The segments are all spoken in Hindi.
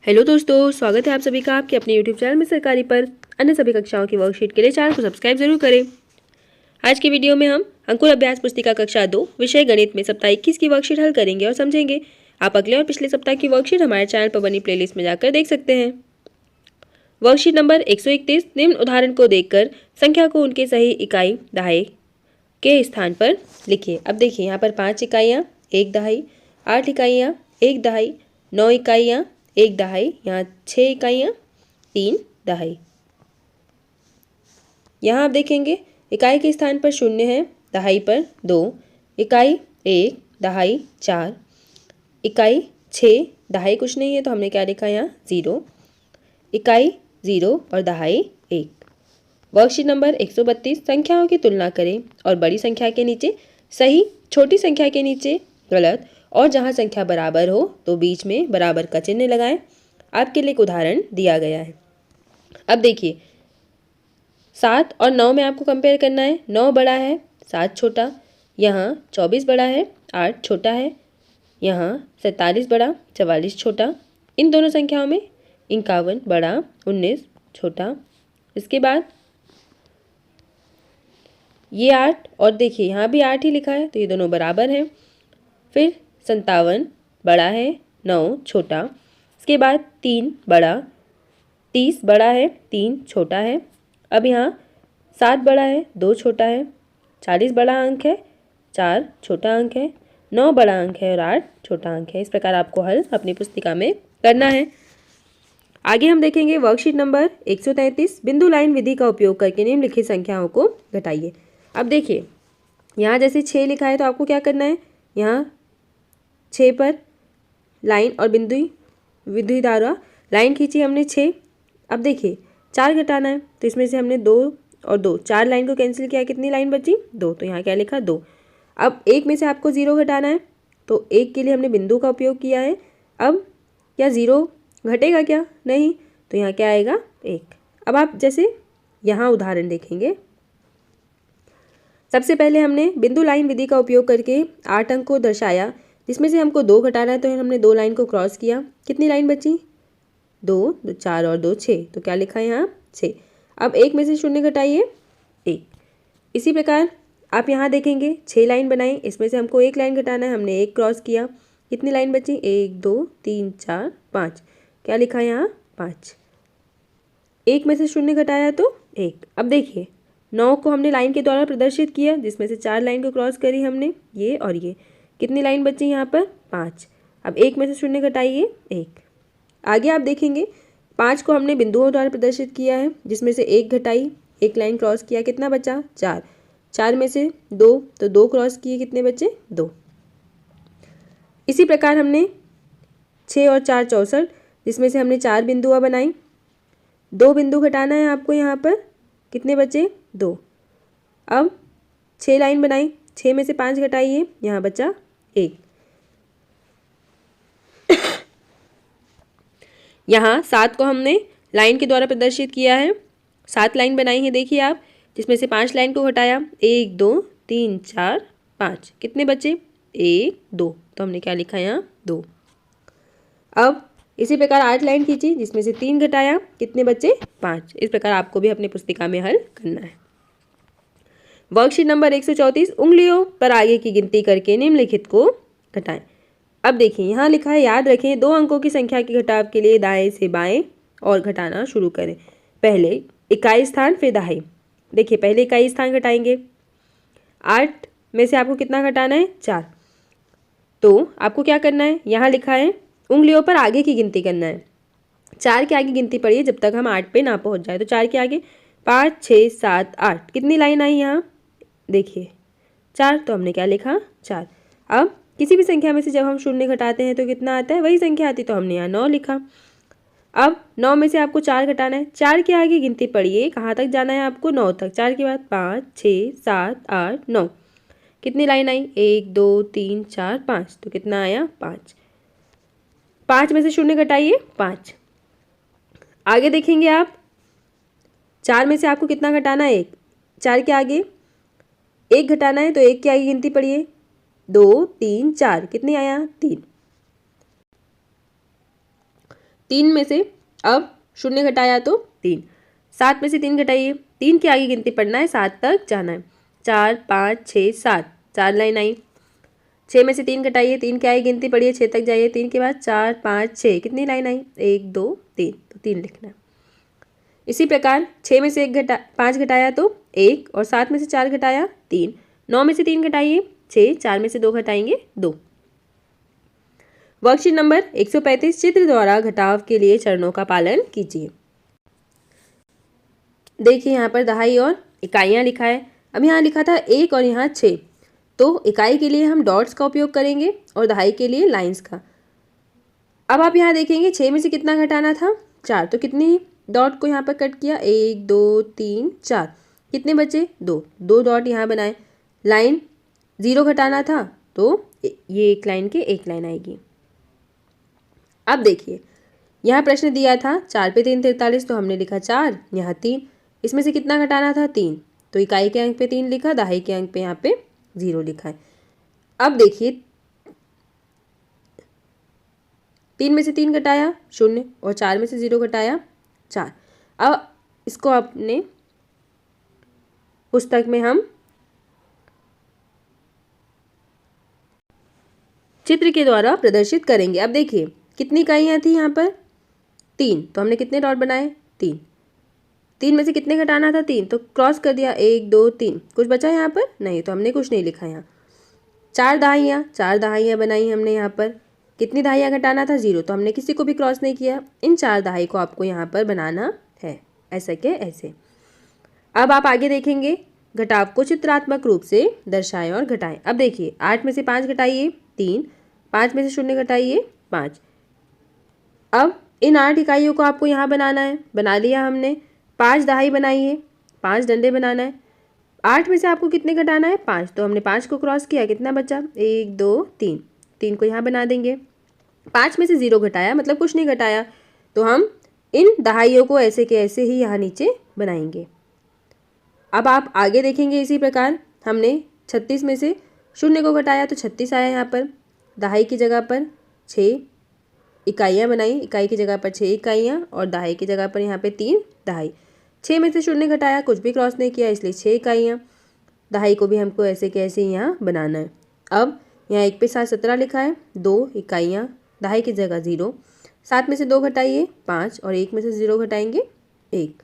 हेलो दोस्तों, स्वागत है आप सभी का आपके अपने यूट्यूब चैनल में सरकारी पर। अन्य सभी कक्षाओं की वर्कशीट के लिए चैनल को सब्सक्राइब जरूर करें। आज की वीडियो में हम अंकुर अभ्यास पुस्तिका कक्षा 2 विषय गणित में सप्ताह 21 की वर्कशीट हल करेंगे और समझेंगे। आप अगले और पिछले सप्ताह की वर्कशीट हमारे चैनल पर बनी प्लेलिस्ट में जाकर देख सकते हैं। वर्कशीट नंबर 131, निम्न उदाहरण को देखकर संख्या को उनके सही इकाई दहाई के स्थान पर लिखिए। अब देखिए यहाँ पर 5 इकाइयाँ 1 दहाई, 8 इकाइयाँ 1 दहाई, 9 इकाइयाँ 1 दहाई, यहाँ 6 इकाइयाँ 3 दहाई। यहाँ आप देखेंगे इकाई के स्थान पर 0 है, दहाई पर 2, इकाई 1, दहाई 4, इकाई 6, दहाई कुछ नहीं है तो हमने क्या लिखा यहाँ 0, इकाई 0 और दहाई 1। वर्कशीट नंबर 132, संख्याओं की तुलना करें और बड़ी संख्या के नीचे सही, छोटी संख्या के नीचे गलत और जहां संख्या बराबर हो तो बीच में बराबर का चिन्ह लगाएं। आपके लिए एक उदाहरण दिया गया है। अब देखिए 7 और 9 में आपको कंपेयर करना है। 9 बड़ा है, 7 छोटा, यहाँ 24 बड़ा है, 8 छोटा है, यहाँ 47 बड़ा, 44 छोटा। इन दोनों संख्याओं में 51 बड़ा, 19 छोटा। इसके बाद ये 8 और देखिए यहाँ भी 8 ही लिखा है तो ये दोनों बराबर हैं। फिर 57 बड़ा है, 9 छोटा। इसके बाद 3 बड़ा, 30 बड़ा है, 3 छोटा है। अब यहाँ 7 बड़ा है, 2 छोटा है, 40 बड़ा अंक है, 4 छोटा अंक है, 9 बड़ा अंक है और 8 छोटा अंक है। इस प्रकार आपको हल अपनी पुस्तिका में करना है। आगे हम देखेंगे वर्कशीट नंबर 133, बिंदु लाइन विधि का उपयोग करके निम्नलिखित संख्याओं को घटाइए। अब देखिए यहाँ जैसे 6 लिखा है तो आपको क्या करना है, यहाँ 6 पर लाइन और बिंदु विधि द्वारा लाइन खींची हमने 6। अब देखिए 4 घटाना है तो इसमें से हमने 2 और 2, 4 लाइन को कैंसिल किया, कितनी लाइन बची 2, तो यहाँ क्या लिखा 2। अब 1 में से आपको 0 घटाना है तो 1 के लिए हमने बिंदु का उपयोग किया है। अब क्या 0 घटेगा क्या, नहीं, तो यहाँ क्या आएगा 1। अब आप जैसे यहाँ उदाहरण देखेंगे, सबसे पहले हमने बिंदु लाइन विधि का उपयोग करके 8 अंक को दर्शाया, जिसमें से हमको 2 घटाना है तो हमने 2 लाइन को क्रॉस किया। कितनी लाइन बची 2, 4 और 2 6, तो क्या लिखा है यहाँ 6। अब 1 में से 0 घटाइए 1। इसी प्रकार आप यहाँ देखेंगे 6 लाइन बनाई, इसमें से हमको 1 लाइन घटाना है, हमने 1 क्रॉस किया। कितनी लाइन बची 1 2 3 4 5, क्या लिखा है यहाँ 5। 1 में से 0 घटाया तो 1। अब देखिए 9 को हमने लाइन के द्वारा प्रदर्शित किया, जिसमें से 4 लाइन को क्रॉस करी हमने, ये और ये। कितनी लाइन बची यहाँ पर 5। अब 1 में से 0 घटाइए 1। आगे आप देखेंगे 5 को हमने बिंदुओं द्वारा प्रदर्शित किया है, जिसमें से 1 घटाई, 1 लाइन क्रॉस किया, कितना बचा 4। 4 में से 2 तो 2 क्रॉस किए, कितने बचे 2। इसी प्रकार हमने 6 और 4 64, जिसमें से हमने 4 बिंदुआं बनाई। 2 बिंदु घटाना है आपको यहाँ पर, कितने बचे 2। अब 6 लाइन बनाई, 6 में से 5 घटाइए, यहाँ बचा 1। यहाँ 7 को हमने लाइन के द्वारा प्रदर्शित किया है, 7 लाइन बनाई है देखिए आप, जिसमें से 5 लाइन को घटाया, 1 2 3 4 5, कितने बचे 1 2, तो हमने क्या लिखा यहाँ 2। अब इसी प्रकार 8 लाइन खींची, जिसमें से 3 घटाया, कितने बचे 5। इस प्रकार आपको भी अपनी पुस्तिका में हल करना है। वर्कशीट नंबर 134, उंगलियों पर आगे की गिनती करके निम्नलिखित को घटाएं। अब देखिए यहाँ लिखा है, याद रखें 2 अंकों की संख्या के घटाव के लिए दाएं से बाएं और घटाना शुरू करें। पहले इकाई स्थान फिर दहाई। देखिए पहले इकाई स्थान घटाएंगे, 8 में से आपको कितना घटाना है 4, तो आपको क्या करना है, यहाँ लिखा है उंगलियों पर आगे की गिनती करना है। 4 के आगे गिनती पढ़िए जब तक हम 8 पे ना पहुँच जाए। तो 4 के आगे 5 6 7 8, कितनी लाइन आई यहाँ देखिए 4, तो हमने क्या लिखा 4। अब किसी भी संख्या में से जब हम 0 घटाते हैं तो कितना आता है, वही संख्या आती, तो हमने यहाँ 9 लिखा। अब 9 में से आपको 4 घटाना है, 4 के आगे गिनती पढ़िए, कहाँ तक जाना है आपको 9 तक। 4 के बाद 5 6 7 8 9, कितनी लाइन आई 1 2 3 4 5, तो कितना आया 5। 5 में से 0 घटाइए 5। आगे देखेंगे आप 4 में से आपको कितना घटाना है 1, 4 के आगे 1 घटाना है तो 1 के आगे गिनती पढ़िए, 2 3 4, कितनी आया 3। 3 में से अब 0 घटाया तो 3। 7 में से 3 घटाइए, 3 की आगे गिनती पढ़ना है, 7 तक जाना है। 4 5 6 7, 4 लाइन आई। 6 में से 3 घटाइए, 3 की आगे गिनती पढ़िए, 6 तक जाइए। 3 के बाद 4 5 6, कितनी लाइन आई? 1 2 3, तो 3 लिखना है। इसी प्रकार 6 में से 5 घटाया तो 1, और 7 में से 4 घटाया 3। 9 में से 3 घटाइए 6, 4 में से 2 घटाएंगे 2। वर्कशीट नंबर 135, चित्र द्वारा घटाव के लिए चरणों का पालन कीजिए। देखिए यहाँ पर दहाई और इकाइयाँ लिखा है। अब यहाँ लिखा था 1 और यहाँ 6, तो इकाई के लिए हम डॉट्स का उपयोग करेंगे और दहाई के लिए लाइंस का। अब आप यहाँ देखेंगे 6 में से कितना घटाना था? 4, तो कितनी डॉट को यहाँ पर कट किया? 1 2 3 4, कितने बचे? 2 डॉट यहाँ बनाए। लाइन 0 घटाना था, तो ये एक लाइन के एक लाइन आएगी। अब देखिए यहाँ प्रश्न दिया था 4 पे 3 43, तो हमने लिखा 4, यहाँ 3। इसमें से कितना घटाना था? 3, तो इकाई के अंक पे 3 लिखा, दहाई के अंक पे यहाँ पे 0 लिखा है। अब देखिए 3 में से 3 घटाया 0, और 4 में से 0 घटाया 4। अब इसको अपने पुस्तक में हम चित्र के द्वारा प्रदर्शित करेंगे। अब देखिए कितनी इकाइयाँ थी यहाँ पर? 3, तो हमने कितने डॉट बनाए? 3। 3 में से कितने घटाना था? 3, तो क्रॉस कर दिया, 1 2 3। कुछ बचा यहाँ पर? नहीं, तो हमने कुछ नहीं लिखा यहाँ। 4 दहाइयाँ बनाई हमने यहाँ पर। कितनी दहाइयाँ घटाना था? 0, तो हमने किसी को भी क्रॉस नहीं किया। इन 4 दहाई को आपको यहाँ पर बनाना है, ऐसे के ऐसे। अब आप आगे देखेंगे घटाव को चित्रात्मक रूप से दर्शाएं और घटाएं। अब देखिए 8 में से 5 घटाइए 3, 5 में से 0 घटाइए 5। अब इन 8 इकाइयों को आपको यहाँ बनाना है। बना लिया हमने। 5 दहाई बनाइए, 5 डंडे बनाना है। 8 में से आपको कितने घटाना है? 5, तो हमने 5 को क्रॉस किया, कितना बचा? 1 2 3, 3 को यहाँ बना देंगे। 5 में से 0 घटाया, मतलब कुछ नहीं घटाया, तो हम इन दहाइयों को ऐसे के ऐसे ही यहाँ नीचे बनाएंगे। अब आप आगे देखेंगे इसी प्रकार हमने 36 में से 0 को घटाया तो 36 आया यहाँ पर। दहाई की जगह पर 6 इकाइयाँ बनाई, इकाई की जगह पर 6 इकाइयाँ, और दहाई की जगह पर यहाँ पे 3 दहाई। 6 में से 0 घटाया, कुछ भी क्रॉस नहीं किया, इसलिए 6 इकाइयाँ। दहाई को भी हमको ऐसे कैसे यहाँ बनाना है। अब यहाँ 1 पे 7 17 लिखा है, 2 इकाइयाँ, दहाई की जगह 0। 7 में से 2 घटाइए 5, और 1 में से 0 घटाएंगे 1।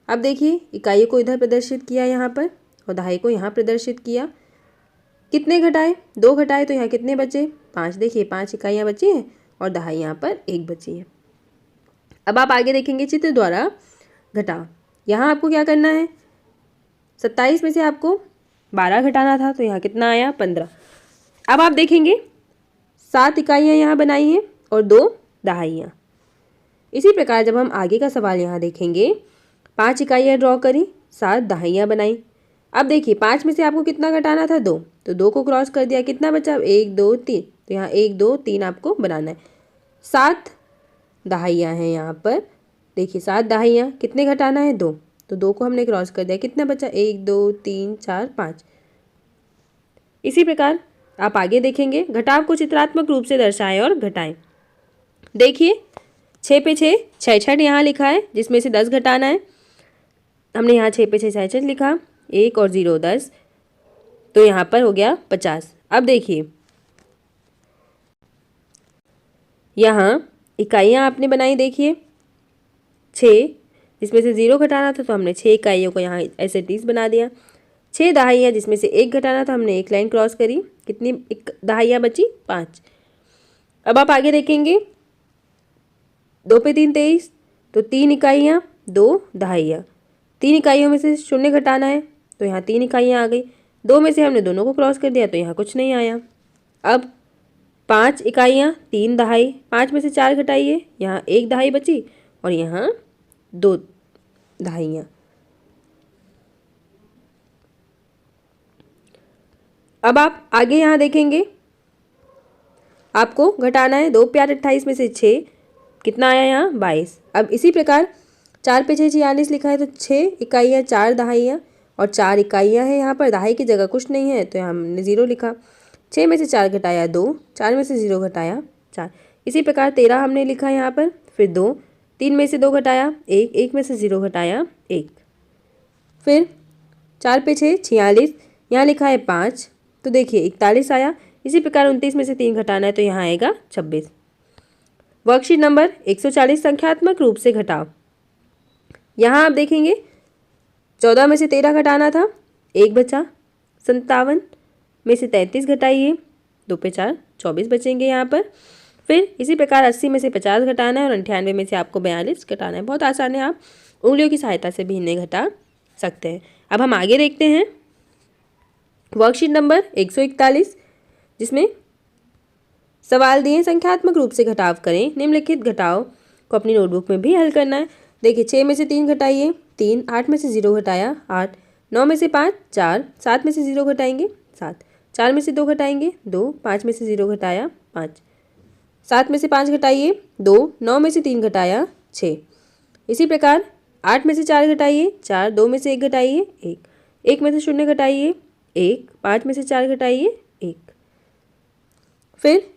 अब देखिए इकाइयों को इधर प्रदर्शित किया यहाँ पर, और दहाई को यहाँ प्रदर्शित किया। कितने घटाए? 2 घटाए, तो यहाँ कितने बचे? 5। देखिए 5 इकाइयाँ बची हैं, और दहाई यहाँ पर 1 बची है। अब आप आगे देखेंगे चित्र द्वारा घटाव। यहाँ आपको क्या करना है? 27 में से आपको 12 घटाना था, तो यहाँ कितना आया? 15। अब आप देखेंगे 7 इकाइयाँ यहाँ बनाई हैं और 2 दहाइयाँ। इसी प्रकार जब हम आगे का सवाल यहाँ देखेंगे, 5 इकाइयाँ ड्रॉ करी, 7 दहाइयाँ बनाई। अब देखिए 5 में से आपको कितना घटाना था? 2, तो 2 को क्रॉस कर दिया, कितना बचा? 1 2 3, तो यहाँ 1 2 3 आपको बनाना है। 7 दहाइयाँ हैं यहाँ पर। देखिए 7 दहाइयाँ, कितने घटाना है? 2, तो 2 को हमने क्रॉस कर दिया, कितना बचा? 1 2 3 4 5। इसी प्रकार आप आगे देखेंगे घटाव को चित्रात्मक रूप से दर्शाएं और घटाएं। देखिए 6 पे 6 66 यहाँ लिखा है, जिसमें से 10 घटाना है। हमने यहाँ 6 पे 6 66 लिखा, 1 और 0 10, तो यहाँ पर हो गया 50। अब देखिए यहाँ इकाइयाँ आपने बनाई, देखिए 6, जिसमें से 0 घटाना था, तो हमने 6 इकाइयों को यहाँ ऐसे 30 बना दिया। 6 दहाइयाँ, जिसमें से 1 घटाना था, हमने 1 लाइन क्रॉस करी। कितनी दहाइयाँ बची? 5। अब आप आगे देखेंगे 2 पे 3 23, तो 3 इकाइयाँ 2 दहाइयाँ। 3 इकाइयों में से 0 घटाना है, तो यहाँ 3 इकाइयाँ आ गई। 2 में से हमने दोनों को क्रॉस कर दिया, तो यहाँ कुछ नहीं आया। अब 5 इकाइयाँ 3 दहाई, 5 में से 4 घटाइए, यहाँ 1 दहाई बची, और यहाँ 2 दहाइयाँ। अब आप आगे यहाँ देखेंगे आपको घटाना है 2 प्यार 28 में से 6, कितना आया यहाँ? 22। अब इसी प्रकार 4 पे 6 46 लिखा है, तो 6 इकाइयाँ 4 दहाइयाँ, और 4 इकाइयाँ हैं यहाँ पर। दहाई की जगह कुछ नहीं है, तो यहाँ हमने 0 लिखा। 6 में से 4 घटाया 2, 4 में से 0 घटाया 4। इसी प्रकार 13 हमने लिखा यहाँ पर, फिर 2, 3 में से 2 घटाया 1, 1 में से 0 घटाया 1, फिर 4 पे 6 46, यहाँ लिखा है 5, तो देखिए 41 आया। इसी प्रकार 29 में से 3 घटाना है तो यहाँ आएगा 26। वर्कशीट नंबर 140 संख्यात्मक रूप से घटाव। यहाँ आप देखेंगे 14 में से 13 घटाना था, 1 बचा। 57 में से 33 घटाइए, 2 पे 4 24 बचेंगे यहाँ पर। फिर इसी प्रकार 80 में से 50 घटाना है और 98 में से आपको 42 घटाना है। बहुत आसान है, आप उंगलियों की सहायता से भी इन्हें घटा सकते हैं। अब हम आगे देखते हैं वर्कशीट नंबर 141, जिसमें सवाल दिए संख्यात्मक रूप से घटाव करें। निम्नलिखित घटाव को अपनी नोटबुक में भी हल करना है। देखिए 6 में से 3 घटाइए 3, 8 में से 0 घटाया 8, 9 में से 5 4, 7 में से 0 घटाएंगे 7, 4 में से 2 घटाएंगे 2, 5 में से 0 घटाया 5, 7 में से 5 घटाइए 2, 9 में से 3 घटाया 6। इसी प्रकार 8 में से 4 घटाइए 4, 2 में से 1 घटाइए 1, 1 में से 0 घटाइए 1, 5 में से 4 घटाइए 1, फिर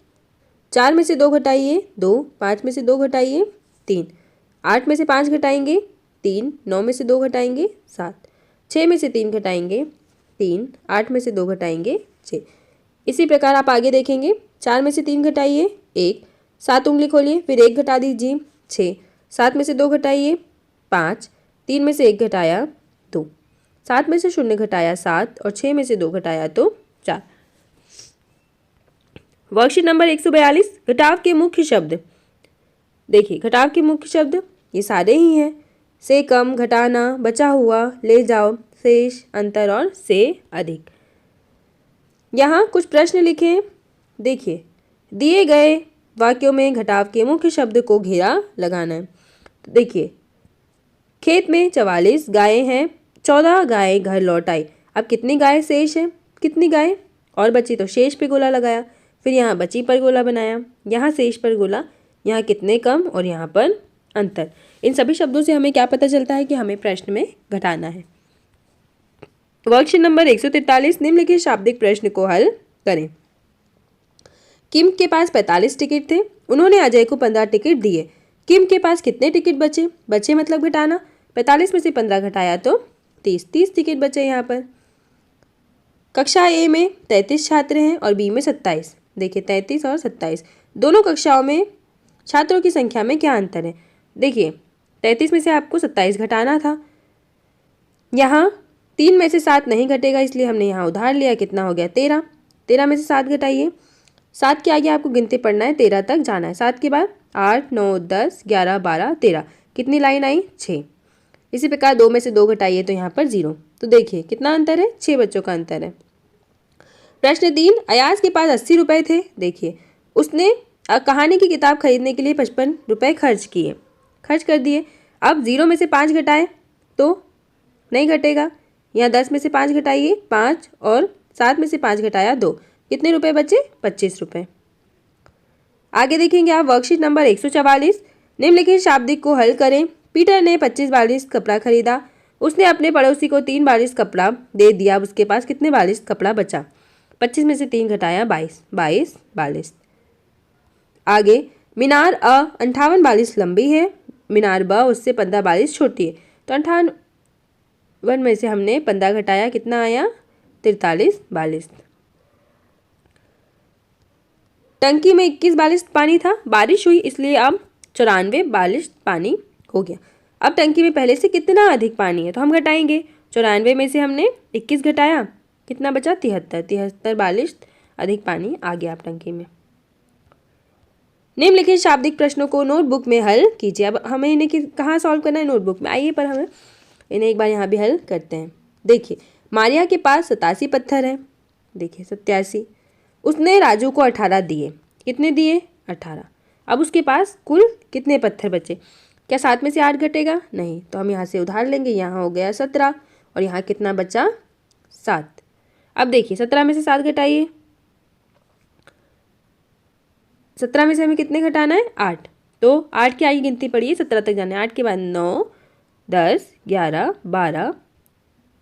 4 में से 2 घटाइए 2, 5 में से 2 घटाइए 3, 8 में से 5 घटाएंगे 3, 9 में से 2 घटाएंगे 7, 6 में से 3 घटाएंगे 3, 8 में से 2 घटाएंगे 6। इसी प्रकार आप आगे देखेंगे 4 में से 3 घटाइए 1, 7 उंगली खोलिए, फिर 1 घटा दीजिए 6, 7 में से 2 घटाइए 5, 3 में से 1 घटाया 2, 7 में से 0 घटाया 7 और 6 में से 2 घटाया तो 4। वर्कशीट नंबर 142 घटाव के मुख्य शब्द। देखिए घटाव के मुख्य शब्द ये सारे ही हैं। से कम, घटाना, बचा हुआ, ले जाओ, शेष, अंतर और से अधिक। यहाँ कुछ प्रश्न लिखे हैं। देखिए दिए गए वाक्यों में घटाव के मुख्य शब्द को घेरा लगाना है। तो देखिए खेत में 44 गायें हैं, 14 गायें घर लौट आई। अब कितनी गाय शेष है, कितनी गाय और बची, तो शेष पे गोला लगाया, फिर यहाँ बची पर गोला बनाया, यहाँ शेष पर गोला, यहाँ कितने कम और यहाँ पर अंतर। इन सभी शब्दों से हमें क्या पता चलता है कि हमें प्रश्न में घटाना है। वर्कशीट नंबर 143 निम्नलिखित शाब्दिक प्रश्न को हल करें। किम के पास 45 टिकट थे, उन्होंने अजय को 15 टिकट दिए। किम के पास कितने टिकट बचे, बचे मतलब घटाना, 45 में से 15 घटाया तो 30 टिकट बचे यहाँ पर। कक्षा ए में 33 छात्र हैं और बी में 27। देखिए 33 और 27 दोनों कक्षाओं में छात्रों की संख्या में क्या अंतर है। देखिए 33 में से आपको 27 घटाना था, यहाँ 3 में से 7 नहीं घटेगा इसलिए हमने यहाँ उधार लिया, कितना हो गया 13। 13 में से 7 घटाइए, 7 के आगे आपको गिनती पढ़ना है, 13 तक जाना है। 7 के बाद 8, 9, 10, 11, 12, 13, कितनी लाइन आई 6। इसी प्रकार 2 में से 2 घटाइए तो यहाँ पर 0। तो देखिए कितना अंतर है, 6 बच्चों का अंतर है। प्रश्न 3, अयाज के पास 80 रुपये थे। देखिए उसने कहानी की किताब खरीदने के लिए 55 रुपये खर्च कर दिए। अब 0 में से 5 घटाएं तो नहीं घटेगा, यहाँ 10 में से 5 घटाइए 5 और 7 में से 5 घटाया 2, कितने रुपए बचे 25 रुपये। आगे देखेंगे आप वर्कशीट नंबर 144 निम्नलिखित शाब्दिक को हल करें। पीटर ने 25 बालिश कपड़ा खरीदा, उसने अपने पड़ोसी को 3 बालिश कपड़ा दे दिया, उसके पास कितने बालिश कपड़ा बचा। 25 में से 3 घटाया 22, 22 बालिश। आगे मीनार 58 बालिश लंबी है, मीनार ब उससे 15 बालिश छोटी है, तो 58 में से हमने 15 घटाया, कितना आया 43 बालिश। टंकी में 21 बालिश पानी था, बारिश हुई इसलिए अब 94 बालिश पानी हो गया। अब टंकी में पहले से कितना अधिक पानी है तो हम घटाएंगे। 94 में से हमने 21 घटाया, कितना बचा 73 बालिश अधिक पानी आ गया अब टंकी में। निम्नलिखित शाब्दिक प्रश्नों को नोटबुक में हल कीजिए। अब हमें इन्हें कहाँ सॉल्व करना है, नोटबुक में। आइए पर हमें इन्हें एक बार यहाँ भी हल करते हैं। देखिए मारिया के पास 87 पत्थर है, देखिए 87, उसने राजू को 18 दिए, कितने दिए 18। अब उसके पास कुल कितने पत्थर बचे, क्या 7 में से 8 घटेगा, नहीं, तो हम यहाँ से उधार लेंगे, यहाँ हो गया 17 और यहाँ कितना बचा 7। अब देखिए 17 में से 7 घटाइए, 17 में से हमें कितने घटाना है 8, तो 8 की आगे गिनती पढ़िए 17 तक जाना है। 8 के बाद 9, 10, 11, 12,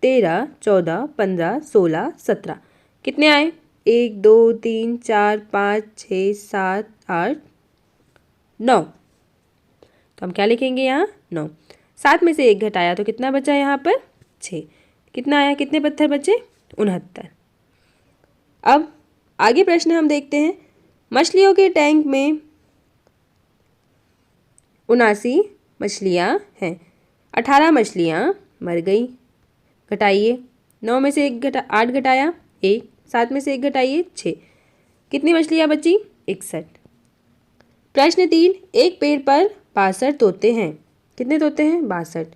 13, 14, 15, 16, 17, कितने आए 1, 2, 3, 4, 5, 6, 7, 8, 9। तो हम क्या लिखेंगे यहाँ 9। 7 में से 1 घटाया तो कितना बचा यहाँ पर 6। कितना आया, कितने पत्थर बचे 69। अब आगे प्रश्न हम देखते हैं। मछलियों के टैंक में 79 मछलियाँ हैं। 18 मछलियाँ मर गई। घटाइए। 9 में से 8 घटाया 1। 7 में से 1 घटाइए 6। कितनी मछलियाँ बची 61। प्रश्न 3, एक पेड़ पर 62 तोते हैं। कितने तोते हैं 62।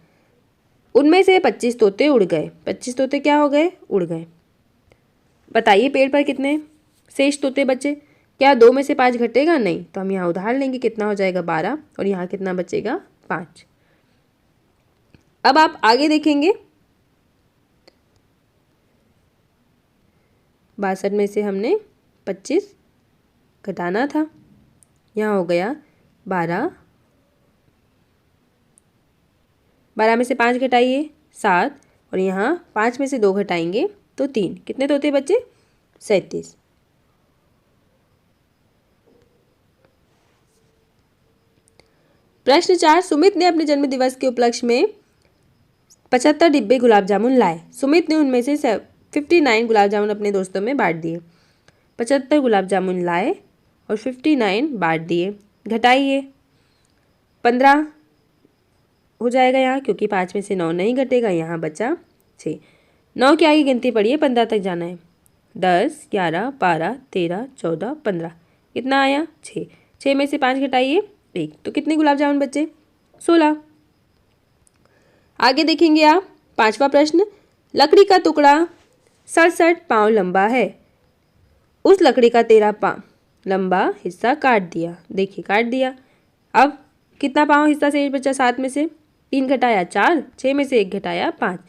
उनमें से 25 तोते उड़ गए। 25 तोते क्या हो गए, उड़ गए। बताइए पेड़ पर कितने शेष तोते बचे। क्या 2 में से 5 घटेगा, नहीं, तो हम यहाँ उधार लेंगे। कितना हो जाएगा 12 और यहाँ कितना बचेगा 5। अब आप आगे देखेंगे। 62 में से हमने 25 घटाना था, यहाँ हो गया 12। 12 में से 5 घटाइए 7 और यहाँ 5 में से 2 घटाएंगे तो 3। कितने तोते बचे 37। प्रश्न 4, सुमित ने अपने जन्मदिवस के उपलक्ष्य में 75 डिब्बे गुलाब जामुन लाए। सुमित ने उनमें से 59 गुलाब जामुन अपने दोस्तों में बांट दिए। 75 गुलाब जामुन लाए और 59 बांट दिए। घटाइए। 15 हो जाएगा यहाँ, क्योंकि 5 में से 9 नहीं घटेगा, यहाँ बचा 6। 9 की आगे गिनती पड़ी है, 15 तक जाना है। 10, 11, 12, 13, 14, 15। कितना आया 6। 6 में से 5 घटाइए 1, तो कितने गुलाब जामुन बचे 16। आगे देखेंगे आप 5वां प्रश्न। लकड़ी का टुकड़ा 67 पाँव लंबा है। उस लकड़ी का 13 पाँव लंबा हिस्सा काट दिया। देखिए काट दिया। अब कितना पाँव हिस्सा शेष बचा, 7 में से 3 घटाया 4, 6 में से 1 घटाया 5,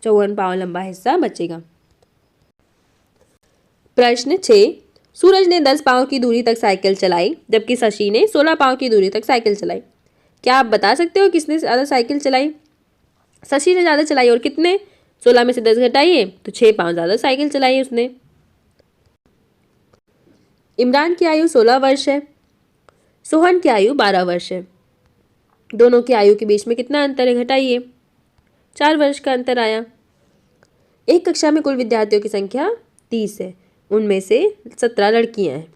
54 पाँव लंबा हिस्सा बचेगा। प्रश्न 6, सूरज ने 10 पाँव की दूरी तक साइकिल चलाई, जबकि शशि ने 16 पाँव की दूरी तक साइकिल चलाई। क्या आप बता सकते हो किसने ज़्यादा साइकिल चलाई। शशि ने ज़्यादा चलाई। और कितने, 16 में से 10 घटाइए तो 6 पाँव ज़्यादा साइकिल चलाई उसने। इमरान की आयु 16 वर्ष है, सोहन की आयु 12 वर्ष है। दोनों की आयु के बीच में कितना अंतर है, घटाइए। 4 वर्ष का अंतर आया। एक कक्षा में कुल विद्यार्थियों की संख्या 30 है, उनमें से 17 लड़कियां हैं।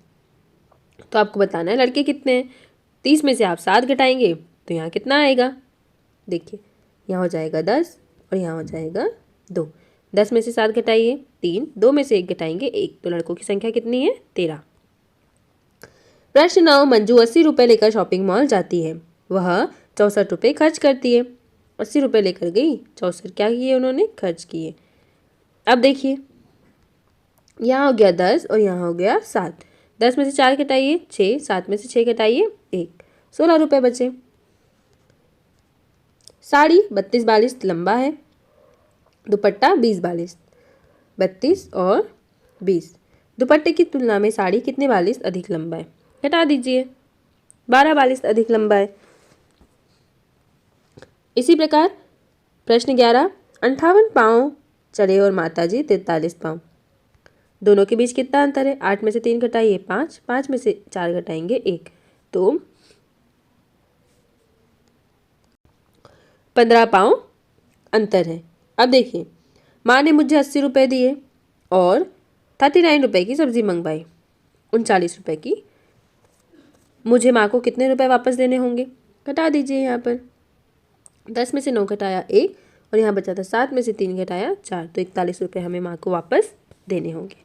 तो आपको बताना है लड़के कितने हैं। 30 में से आप 7 घटाएंगे तो यहाँ कितना आएगा, देखिए यहाँ हो जाएगा 10 और यहाँ हो जाएगा 2। 10 में से 7 घटाइए 3, 2 में से 1 घटाएंगे 1, तो लड़कों की संख्या कितनी है 13। प्रश्न 9, मंजू 80 रुपये लेकर शॉपिंग मॉल जाती है। वह 64 रुपये खर्च करती है। 80 रुपये लेकर गई, 64 क्या किए उन्होंने, खर्च किए। अब देखिए यहाँ हो गया 10 और यहाँ हो गया 7। 10 में से 4 घटाइए 6, 7 में से 6 घटाइए 1, 16 रुपये बचे। साड़ी 32-42 लंबा है, दुपट्टा 20-42, 32 और 20। दुपट्टे की तुलना में साड़ी कितने 42 अधिक लंबा है, घटा दीजिए। 12-42 अधिक लंबा है। इसी प्रकार प्रश्न 11, 58 पाँव चले और माताजी 43 पाँव। दोनों के बीच कितना अंतर है, 8 में से 3 घटाइए 5, 5 में से 4 घटाएंगे 1, तो 15 पाँव अंतर है। अब देखिए माँ ने मुझे 80 रुपये दिए और 39 रुपये की सब्ज़ी मंगवाई। 39 रुपये की मुझे माँ को कितने रुपए वापस देने होंगे, घटा दीजिए। यहाँ पर 10 में से 9 घटाया 1 और यहाँ बचा था 7 में से 3 घटाया 4, तो 41 रुपये हमें माँ को वापस देने होंगे।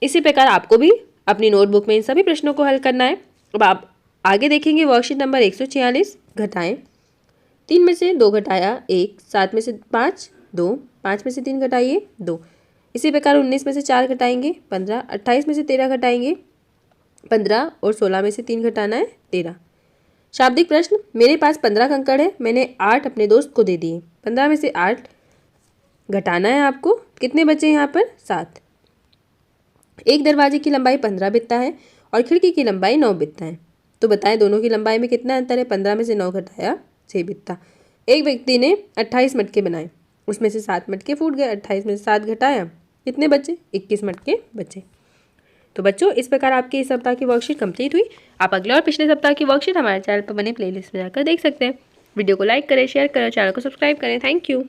इसी प्रकार आपको भी अपनी नोटबुक में इन सभी प्रश्नों को हल करना है। अब आप आगे देखेंगे वर्कशीट नंबर 146, घटाएं। 3 में से 2 घटाया 1, 7 में से 5 2, 5 में से 3 घटाइए 2। इसी प्रकार 19 में से 4 घटाएंगे 15, 28 में से 13 घटाएंगे 15 और 16 में से 3 घटाना है 13। शाब्दिक प्रश्न, मेरे पास 15 कंकड़ है, मैंने 8 अपने दोस्त को दे दिए। 15 में से 8 घटाना है आपको, कितने बचे यहाँ पर 7। एक दरवाजे की लंबाई 15 बित्ता है और खिड़की की लंबाई 9 बित्ता है, तो बताएं दोनों की लंबाई में कितना अंतर है। 15 में से 9 घटाया 6 बित्ता। एक व्यक्ति ने 28 मटके बनाए, उसमें से 7 मटके फूट गए। 28 में से 7 घटाया, कितने बचे, 21 मटके बचे। तो बच्चों इस प्रकार आपके इस सप्ताह की वर्कशीट कंप्लीट हुई। आप अगले और पिछले सप्ताह की वर्कशीट हमारे चैनल पर बने प्लेलिस्ट में जाकर देख सकते हैं। वीडियो को लाइक करें, शेयर करें, चैनल को सब्सक्राइब करें। Thank you.